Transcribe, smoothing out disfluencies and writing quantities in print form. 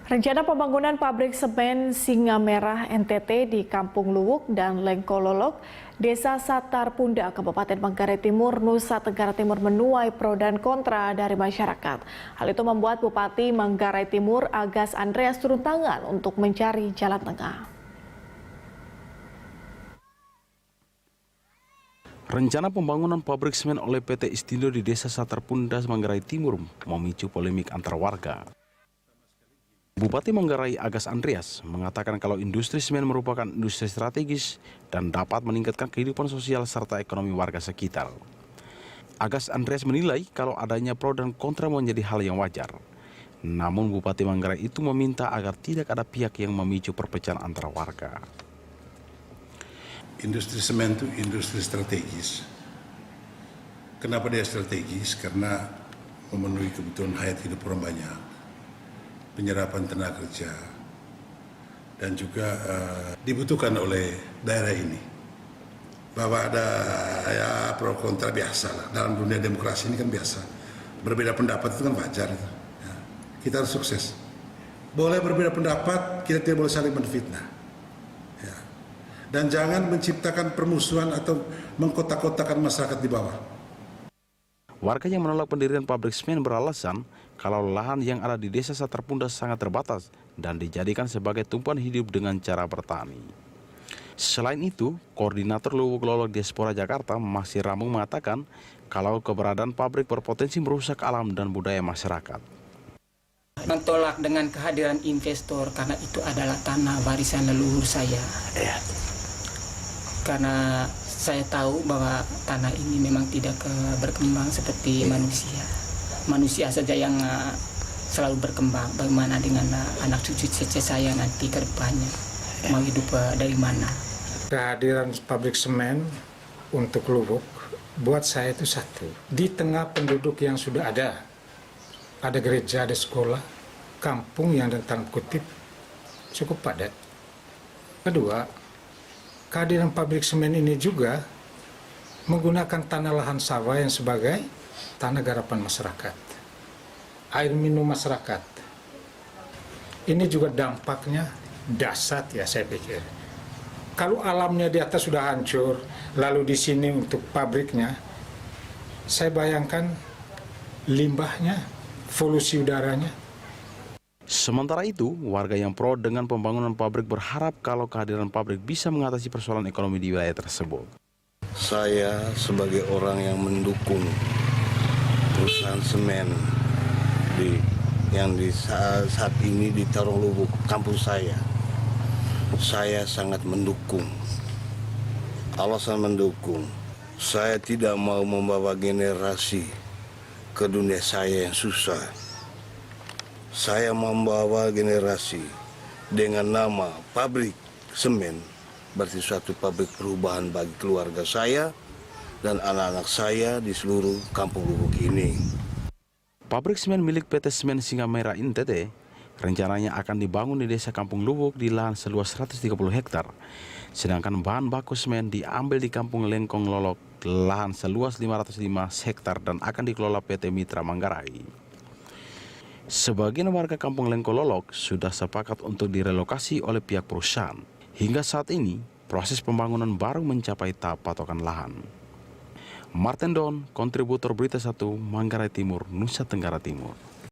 Rencana pembangunan pabrik semen Singamerah NTT di Kampung Luwuk dan Lengkololok, Desa Satar Punda, Kabupaten Manggarai Timur, Nusa Tenggara Timur menuai pro dan kontra dari masyarakat. Hal itu membuat Bupati Manggarai Timur Agas Andreas turun tangan untuk mencari jalan tengah. Rencana pembangunan pabrik semen oleh PT Istindo di Desa Satar Punda, Manggarai Timur memicu polemik antar warga. Bupati Manggarai Agas Andreas mengatakan kalau industri semen merupakan industri strategis dan dapat meningkatkan kehidupan sosial serta ekonomi warga sekitar. Agas Andreas menilai kalau adanya pro dan kontra menjadi hal yang wajar. Namun Bupati Manggarai itu meminta agar tidak ada pihak yang memicu perpecahan antara warga. Industri semen itu industri strategis. Kenapa dia strategis? Karena memenuhi kebutuhan hayat hidup orang banyak, penyerapan tenaga kerja, dan juga dibutuhkan oleh daerah ini. Bahwa ada ya pro kontra biasa lah. Dalam dunia demokrasi ini kan biasa. Berbeda pendapat itu kan wajar. Ya. Kita harus sukses. Boleh berbeda pendapat, kita tidak boleh saling menfitnah. Ya. Dan jangan menciptakan permusuhan atau mengkotak-kotakan masyarakat di bawah. Warga yang menolak pendirian pabrik semen beralasan kalau lahan yang ada di Desa Satar Punda sangat terbatas dan dijadikan sebagai tumpuan hidup dengan cara bertani. Selain itu, Koordinator Luwuk Lolok Diaspora Jakarta, Masih Ramung mengatakan kalau keberadaan pabrik berpotensi merusak alam dan budaya masyarakat. Menolak dengan kehadiran investor karena itu adalah tanah warisan leluhur saya. Karena saya tahu bahwa tanah ini memang tidak berkembang seperti manusia. Manusia saja yang selalu berkembang. Bagaimana dengan anak cucu saya nanti ke depannya mau hidup dari mana? Kehadiran pabrik semen untuk Luwuk buat saya itu satu. Di tengah penduduk yang sudah ada gereja, ada sekolah, kampung yang dalam tanda kutip cukup padat. Kedua, kehadiran pabrik semen ini juga menggunakan tanah lahan sawah yang sebagai tanah garapan masyarakat, air minum masyarakat. Ini juga dampaknya dahsyat ya saya pikir. Kalau alamnya di atas sudah hancur, lalu di sini untuk pabriknya, saya bayangkan limbahnya, polusi udaranya. Sementara itu, warga yang pro dengan pembangunan pabrik berharap kalau kehadiran pabrik bisa mengatasi persoalan ekonomi di wilayah tersebut. Saya sebagai orang yang mendukung perusahaan semen yang saat ini di Tarong Luwuk, kampung saya sangat mendukung. Alasan mendukung, saya tidak mau membawa generasi ke dunia saya yang susah. Saya membawa generasi dengan nama pabrik semen, berarti suatu pabrik perubahan bagi keluarga saya dan anak-anak saya di seluruh kampung Luwuk ini. Pabrik semen milik PT Semen Singamerah NTT rencananya akan dibangun di Desa Kampung Luwuk di lahan seluas 130 hektar. Sedangkan bahan baku semen diambil di Kampung Lengkong Lolok, lahan seluas 505 hektar dan akan dikelola PT Mitra Manggarai. Sebagian warga Kampung Lengkong Lolok sudah sepakat untuk direlokasi oleh pihak perusahaan. Hingga saat ini, proses pembangunan baru mencapai tahap patokan lahan. Martin Don, kontributor Berita 1, Manggarai Timur, Nusa Tenggara Timur.